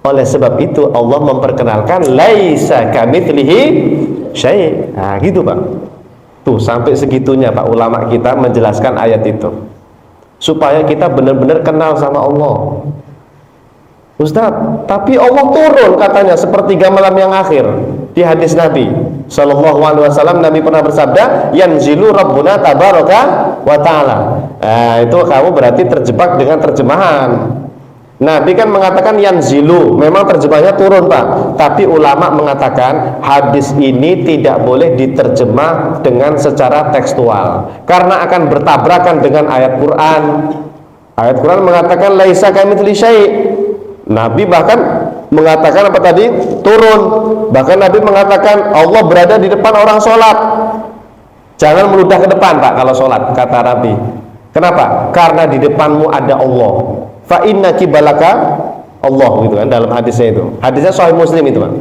Oleh sebab itu Allah memperkenalkan laisa kamitslihi syai'. Nah gitu Pak. Tuh sampai segitunya Pak ulama kita menjelaskan ayat itu, supaya kita benar-benar kenal sama Allah. Ustadz, tapi Allah turun katanya sepertiga malam yang akhir. Di hadis Nabi Sallallahu Alaihi Wasallam, Nabi pernah bersabda, yanzilu Rabbuna tabaraka wa ta'ala. Nah itu kamu berarti terjebak dengan terjemahan. Nabi kan mengatakan yanzilu, memang terjemahnya turun Pak. Tapi ulama mengatakan hadis ini tidak boleh diterjemah dengan secara tekstual, karena akan bertabrakan dengan ayat Quran. Ayat Quran mengatakan laisa kamitslihi syai'. Nabi bahkan mengatakan apa tadi? Turun. Bahkan Nabi mengatakan Allah berada di depan orang sholat. Jangan meludah ke depan Pak kalau sholat, kata Nabi. Kenapa? Karena di depanmu ada Allah. Fa inna kibalaka Allah, gitu kan dalam hadisnya itu. Hadisnya Sahih Muslim itu Pak.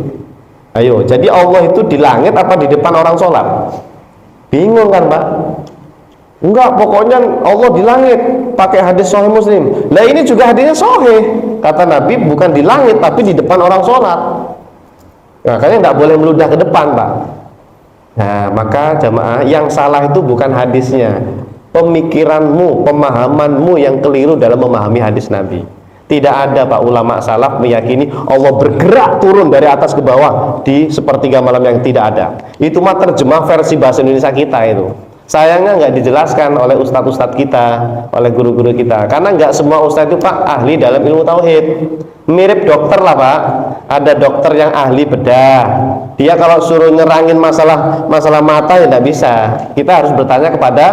Ayo, jadi Allah itu di langit apa di depan orang sholat? Bingung kan Pak? Enggak, pokoknya Allah di langit, pakai hadis Sahih Muslim. Nah ini juga hadisnya sahih, kata Nabi bukan di langit tapi di depan orang sholat. Makanya nggak boleh meludah ke depan, Pak. Nah maka jamaah, yang salah itu bukan hadisnya, pemikiranmu, pemahamanmu yang keliru dalam memahami hadis Nabi. Tidak ada Pak ulama salaf meyakini Allah bergerak turun dari atas ke bawah di sepertiga malam, yang tidak ada. Itu mah terjemah versi bahasa Indonesia kita itu. Sayangnya nggak dijelaskan oleh ustadz-ustadz kita, oleh guru-guru kita, karena nggak semua ustadz itu Pak ahli dalam ilmu tauhid. Mirip dokter lah Pak, ada dokter yang ahli bedah, dia kalau suruh nyerangin masalah mata ya nggak bisa. Kita harus bertanya kepada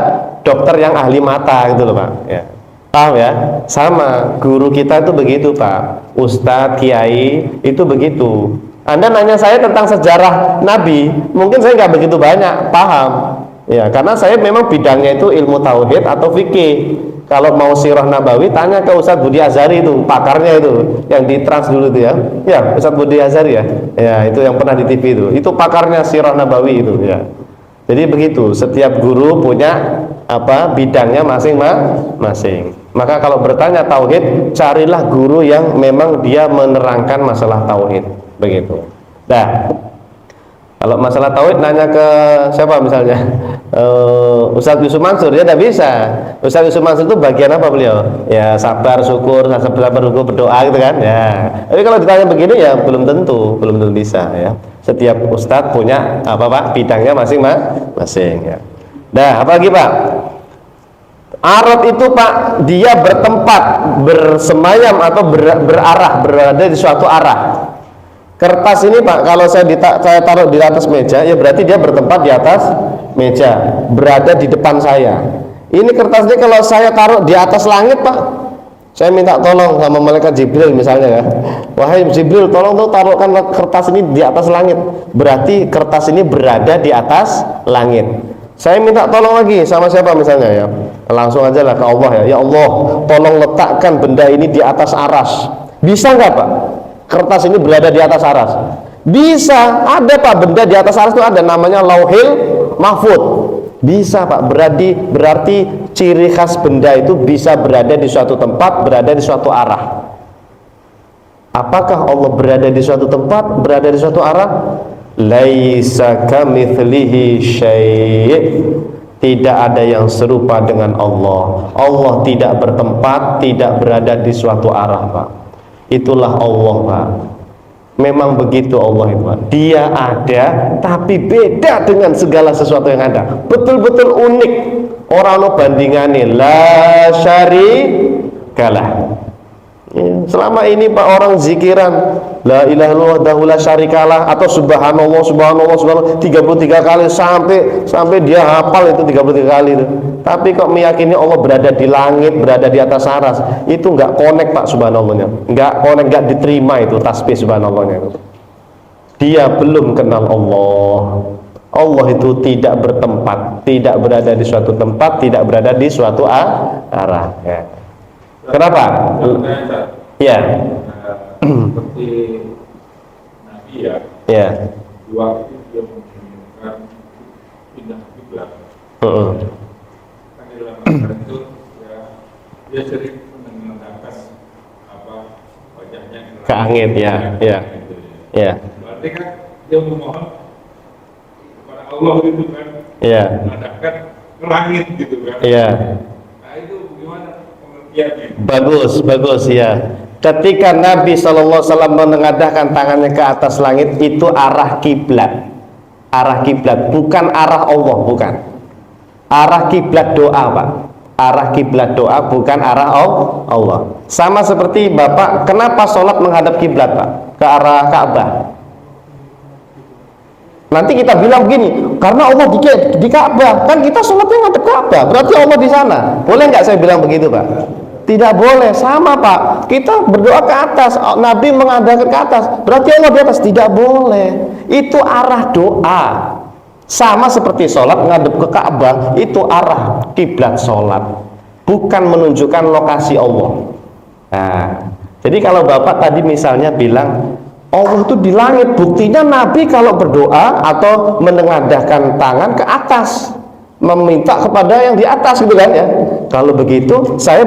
dokter yang ahli mata gitu loh Pak ya. Paham ya? Sama guru kita itu begitu Pak, ustadz, kiai itu begitu. Anda nanya saya tentang sejarah Nabi, mungkin saya nggak begitu banyak paham ya, karena saya memang bidangnya itu ilmu tauhid atau fikih. Kalau mau sirah nabawi tanya ke Ustadz Budi Azhari, itu pakarnya itu yang di Trans dulu itu ya. Ya, Ustadz Budi Azhari ya. Ya, itu yang pernah di TV itu pakarnya sirah nabawi itu ya. Jadi begitu, setiap guru punya bidangnya masing-masing. Maka kalau bertanya tauhid, carilah guru yang memang dia menerangkan masalah tauhid, begitu. Nah, kalau masalah tauhid nanya ke siapa misalnya? Ustadz Yusuf Mansur, dia tidak bisa. Ustadz Yusuf Mansur itu bagian apa beliau? Ya sabar, syukur, berdoa gitu kan ya. Tapi kalau ditanya begini ya belum tentu bisa ya. Setiap ustadz punya Pak bidangnya masing-masing ya. Nah, apa lagi Pak? Arad itu Pak, dia bertempat, bersemayam atau berada di suatu arah. Kertas ini Pak, kalau saya taruh di atas meja, ya berarti dia bertempat di atas meja, berada di depan saya. Ini kertas ini kalau saya taruh di atas langit Pak, saya minta tolong sama malaikat Jibril misalnya ya, wahai Jibril tolong tuh taruhkan kertas ini di atas langit, berarti kertas ini berada di atas langit. Saya minta tolong lagi sama siapa misalnya ya, langsung aja lah ke Allah ya, ya Allah tolong letakkan benda ini di atas aras. Bisa nggak Pak kertas ini berada di atas aras? Bisa, ada Pak, benda di atas aras itu ada, namanya lauhil mahfud. Bisa Pak, berarti ciri khas benda itu bisa berada di suatu tempat, berada di suatu arah. Apakah Allah berada di suatu tempat, berada di suatu arah? Laisa kamitslihi syai'. Tidak ada yang serupa dengan Allah. Allah tidak bertempat, tidak berada di suatu arah Pak. Itulah Allah Pak. Memang begitu Allah itu Pak. Dia ada tapi beda dengan segala sesuatu yang ada. Betul-betul unik. Orang no bandingane la syarikalah. Ya, selama ini Pak orang zikiran la ilaha illallah wahdahu la syarikalah atau subhanallah 33 kali sampai dia hafal itu 33 kali itu. Tapi kok meyakini Allah berada di langit, berada di atas aras, itu nggak connect Pak subhanallahnya. Nggak connect, nggak diterima itu tasbih subhanallahnya itu. Dia belum kenal Allah. Allah itu tidak bertempat, tidak berada di suatu tempat, tidak berada di suatu arah ya. Kenapa? Ya. Seperti Nabi ya. Ya. Dua itu dia menginginkan pindah kiblat. Kan di dalam Al-Quran itu ya dia sering menenangkan wajahnya ke angin ya. Ya. Ya. Berarti kan dia memohon kepada Allah gitu kan. Ya. Menadahkan ke langit gitu kan. Ya. Nah itu gimana? Bagus ya. Ketika Nabi SAW menengadahkan tangannya ke atas langit, itu arah kiblat. Arah kiblat, bukan arah Allah, bukan. Arah kiblat doa, Pak. Arah kiblat doa, bukan arah Allah. Sama seperti Bapak, kenapa sholat menghadap kiblat, Pak? Ke arah Ka'bah. Nanti kita bilang begini, karena Allah di Ka'bah, kan kita sholatnya menghadap Ka'bah, berarti Allah di sana. Boleh nggak saya bilang begitu, Pak? Tidak boleh. Sama Pak, kita berdoa ke atas, Nabi mengadakan ke atas, berarti Allah di atas. Tidak boleh. Itu arah doa. Sama seperti sholat menghadap ke Ka'bah, itu arah kiblat sholat, bukan menunjukkan lokasi Allah. Nah, jadi kalau Bapak tadi misalnya bilang Allah itu di langit, buktinya Nabi kalau berdoa atau menengadahkan tangan ke atas, meminta kepada yang di atas gitu kan ya. Kalau begitu saya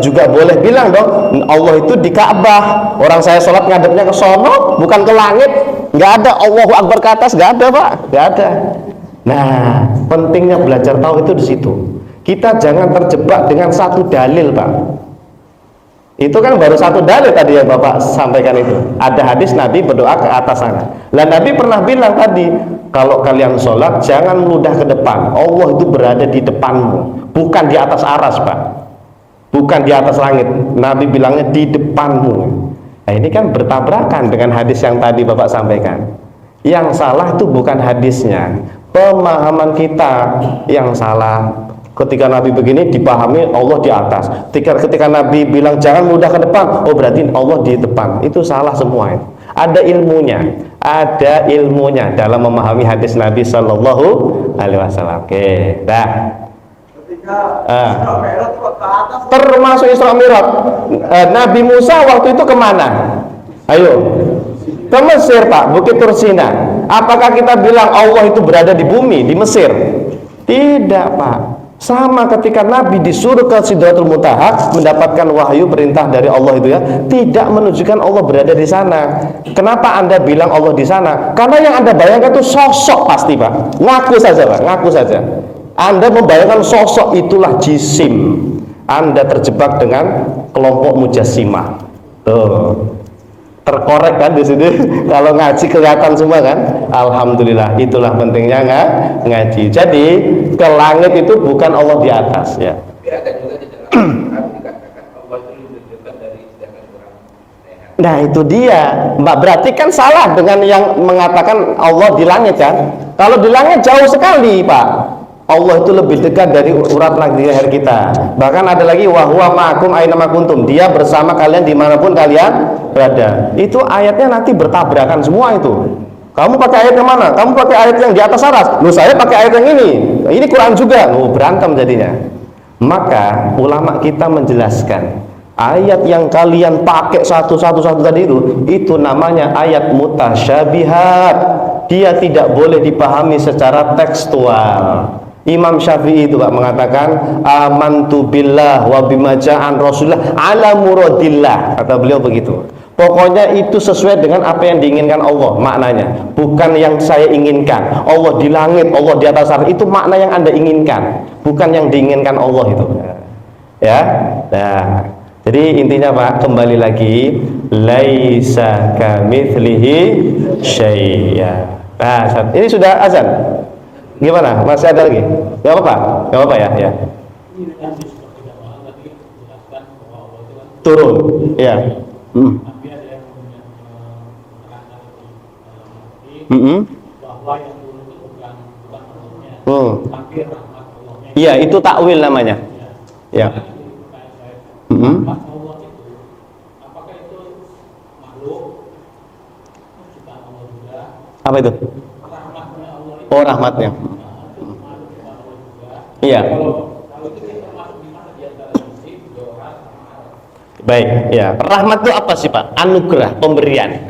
juga boleh bilang dong, Allah itu di Ka'bah, orang saya sholat ngadepnya ke sono bukan ke langit. Nggak ada Allahu Akbar ke atas, nggak ada Pak, nggak ada. Nah, pentingnya belajar tahu itu di situ. Kita jangan terjebak dengan satu dalil Pak. Itu kan baru satu dalil tadi yang Bapak sampaikan itu. Ada hadis Nabi berdoa ke atas sana. Lah Nabi pernah bilang tadi, kalau kalian sholat jangan meludah ke depan. Allah itu berada di depanmu, bukan di atas aras Pak, bukan di atas langit. Nabi bilangnya di depanmu. Nah ini kan bertabrakan dengan hadis yang tadi Bapak sampaikan. Yang salah itu bukan hadisnya, pemahaman kita yang salah. Ketika Nabi begini dipahami Allah di atas. Ketika Nabi bilang jangan mudah ke depan, oh berarti Allah di depan. Itu salah semua itu. Ada ilmunya dalam memahami hadis Nabi Shallallahu Alaihi Wasallam. Oke, dah. Ketika Isra Mi'raj ke atas, Termasuk Isra Mi'raj. Nabi Musa waktu itu kemana? Ayo, ke Mesir Pak, Bukit Tursina. Apakah kita bilang Allah itu berada di bumi, di Mesir? Tidak Pak. Sama ketika Nabi disuruh ke Sidratul Muntaha mendapatkan wahyu perintah dari Allah itu ya, tidak menunjukkan Allah berada di sana. Kenapa Anda bilang Allah di sana? Karena yang Anda bayangkan itu sosok pasti Pak. Ngaku saja Pak, ngaku saja. Anda membayangkan sosok itulah jisim. Anda terjebak dengan kelompok mujassimah. Tuh. Terkorek kan di sini. Kalau ngaji kelihatan semua kan. Alhamdulillah, itulah pentingnya ngaji. Jadi ke langit itu bukan Allah di atas ya. tapi ada juga di dalam Al-Quran dikatakan Allah itu lebih dekat dari sedangkan orang sehat. Nah itu dia Mbak, berarti kan salah dengan yang mengatakan Allah di langit kan. Kalau di langit jauh sekali Pak. Allah itu lebih dekat dari urat nadi leher kita. Bahkan ada lagi wahwa ma'akum aina ma kuntum, dia bersama kalian dimanapun kalian berada. Itu ayatnya nanti bertabrakan semua itu. Kamu pakai ayat yang mana? Kamu pakai ayat yang di atas aras. Loh saya pakai ayat yang ini. Ini Quran juga. Loh berantem jadinya. Maka ulama kita menjelaskan ayat yang kalian pakai satu-satu tadi itu namanya ayat mutasyabihat. Dia tidak boleh dipahami secara tekstual. Imam Syafi'i itu Pak mengatakan amantu billah wa bima ja'an Rasulullah ala muradillah, kata beliau begitu. Pokoknya itu sesuai dengan apa yang diinginkan Allah maknanya, bukan yang saya inginkan. Allah di langit, Allah di atas sana, itu makna yang Anda inginkan, bukan yang diinginkan Allah itu. Ya. Nah, jadi intinya Pak, kembali lagi laisa kamitslihi syai'a. Nah, ini sudah azan. Gimana? Masih ada lagi? Gak apa-apa? Gak apa-apa ya? Turun, ya. Iya, itu takwil namanya. Ya. Apa itu? Oh rahmatnya. Iya. Baik, ya. Rahmat itu apa sih Pak? Anugerah, pemberian.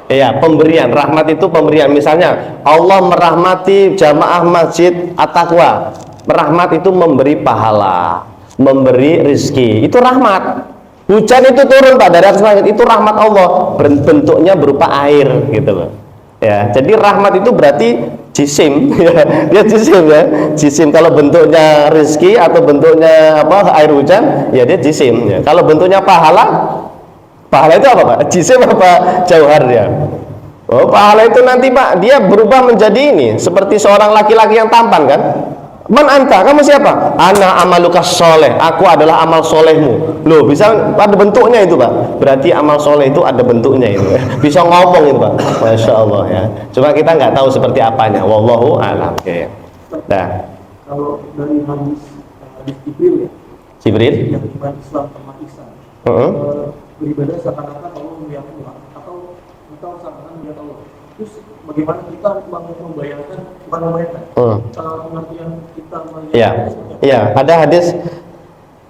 Iya, pemberian. Rahmat itu pemberian. Misalnya Allah merahmati jamaah Masjid At-Taqwa. Rahmat itu memberi pahala, memberi rizki. Itu rahmat. Hujan itu turun Pak dari atas langit, itu rahmat Allah. Bentuknya berupa air gitu loh. Ya, jadi rahmat itu berarti jisim, ya, dia jisim ya, jisim. Kalau bentuknya rezeki atau bentuknya apa air hujan, ya dia jisim. Ya. Kalau bentuknya pahala, pahala itu apa Pak? Jisim apa jauhar dia? Oh pahala itu nanti Pak, dia berubah menjadi ini, seperti seorang laki-laki yang tampan kan? Man anta, kamu siapa? Ana amaluka soleh, aku adalah amal solehmu. Loh, bisa ada bentuknya itu Pak. Berarti amal soleh itu ada bentuknya itu. Bisa ngomong itu Pak. Masya Allah ya. Cuma kita nggak tahu seperti apanya. Wallahu a'lam. Oke. Nah. Kalau dari hadis Jibril ya. Jibril. Yang beriman Islam umat Islam. Beribadah seakan-akan Allah melihat Tuhan atau seakan-akan melihat Allah. Terus bagaimana kita membayangkan bukan membayangkan pengertian kita melihat. Iya, iya. Ada hadis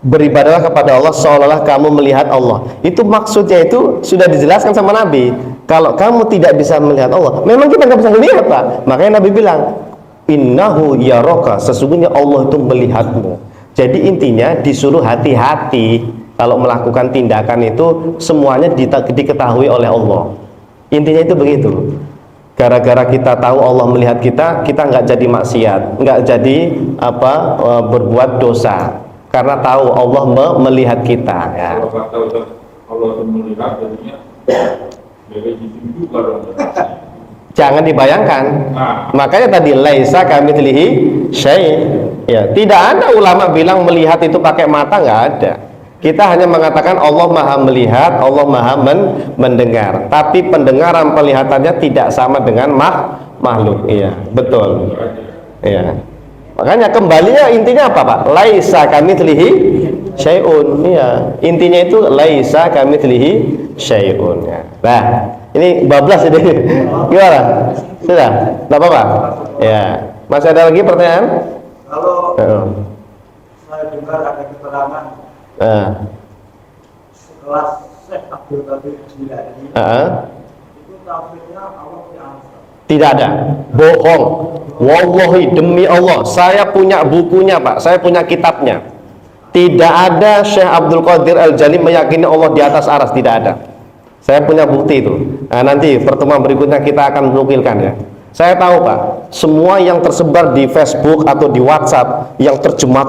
beribadahlah kepada Allah seolah-olah kamu melihat Allah. Itu maksudnya itu sudah dijelaskan sama Nabi. Kalau kamu tidak bisa melihat Allah, memang kita nggak bisa melihat Pak. Makanya Nabi bilang Innahu yaraka, sesungguhnya Allah itu melihatmu. Jadi intinya disuruh hati-hati kalau melakukan tindakan itu semuanya diketahui oleh Allah. Intinya itu begitu. Gara-gara kita tahu Allah melihat kita, kita nggak jadi maksiat, nggak jadi berbuat dosa, karena tahu Allah melihat kita. Ya. Kalau kata Ustaz, Allah itu melihat, jadinya dari sisi juga dong. Jangan dibayangkan. Makanya tadi laisa kamitslihi syai'. Ya, tidak ada ulama bilang melihat itu pakai mata, nggak ada. Kita hanya mengatakan Allah Maha melihat, Allah Maha mendengar. Tapi pendengaran penglihatannya tidak sama dengan makhluk. Iya, betul. Iya. Makanya kembalinya intinya apa, Pak? Laisa kamitslihi syai'un. Iya, intinya itu laisa kamitslihi syai'un. Ya. Nah, ini bablas ini. Gimana? Sudah? Enggak apa-apa? Ya. Masih ada lagi pertanyaan? Kalau saya dengar ada keterangan sekelas Syekh Abdul Qadir Jilani, itu tafsirnya Allah diangkat. Tidak ada, bohong. Wallahi, demi Allah, saya punya bukunya, Pak. Saya punya kitabnya. Tidak ada Syekh Abdul Qadir Al-Jilani meyakini Allah di atas aras, tidak ada. Saya punya bukti itu. Nah, nanti pertemuan berikutnya kita akan menukilkan ya. Saya tahu, Pak, semua yang tersebar di Facebook atau di WhatsApp yang terjemah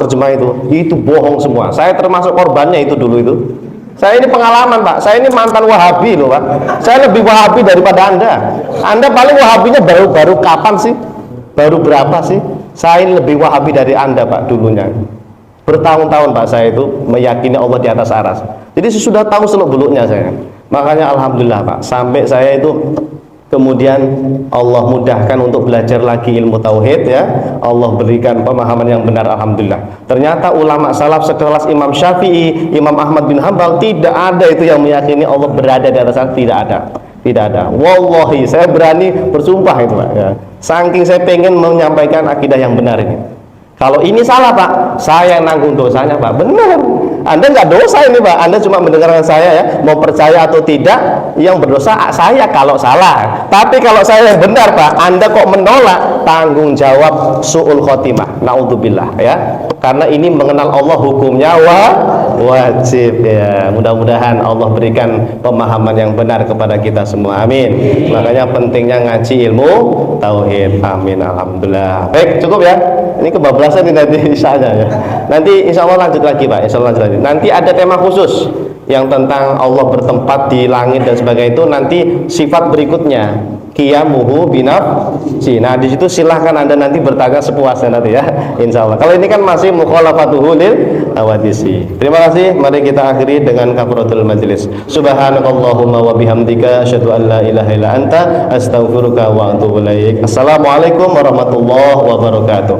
itu bohong semua. Saya termasuk korbannya itu dulu itu. Saya ini pengalaman, Pak. Saya ini mantan Wahabi loh, Pak. Saya lebih Wahabi daripada Anda. Anda paling Wahabinya baru kapan sih? Baru berapa sih? Saya ini lebih Wahabi dari Anda, Pak, dulunya. Bertahun-tahun, Pak, saya itu meyakini Allah di atas aras. Jadi sudah tahu seluk-beluknya saya. Makanya alhamdulillah, Pak, sampai saya itu kemudian Allah mudahkan untuk belajar lagi ilmu tauhid ya. Allah berikan pemahaman yang benar, alhamdulillah. Ternyata ulama salaf sekelas Imam Syafi'i, Imam Ahmad bin Hanbal tidak ada itu yang meyakini Allah berada di atas, tidak ada. Tidak ada. Wallahi, saya berani bersumpah itu, Pak ya. Saking saya pengen menyampaikan akidah yang benar ini. Kalau ini salah, Pak, saya yang nanggung dosanya, Pak. Benar. Anda nggak dosa ini, Pak. Anda cuma mendengarkan saya ya, mau percaya atau tidak, yang berdosa saya kalau salah. Tapi kalau saya yang benar, Pak, Anda kok menolak, tanggung jawab su'ul khotimah. Naudzubillah ya. Karena ini mengenal Allah, hukumnya wajib ya. Mudah-mudahan Allah berikan pemahaman yang benar kepada kita semua. Amin. Makanya pentingnya ngaji ilmu tauhid. Amin. Alhamdulillah. Baik, cukup ya. Ini kebablasan ini nanti insya-Allah ya. Nanti insya Allah lanjut lagi, Pak. Insya Allah lanjut lagi. Nanti ada tema khusus yang tentang Allah bertempat di langit dan sebagainya, itu nanti sifat berikutnya qiyamuhu binafsi. Nah, di situ silahkan Anda nanti bertanya sepuasnya nanti ya. Insya Allah. Kalau ini kan masih mukhalafatuhu lil awadisi. Terima kasih. Mari kita akhiri dengan kafaratul majelis. Subhanakallahumma wa bihamdika asyhadu an la ilaha illa anta astaghfiruka wa atubu ilaik. Assalamualaikum warahmatullahi wabarakatuh.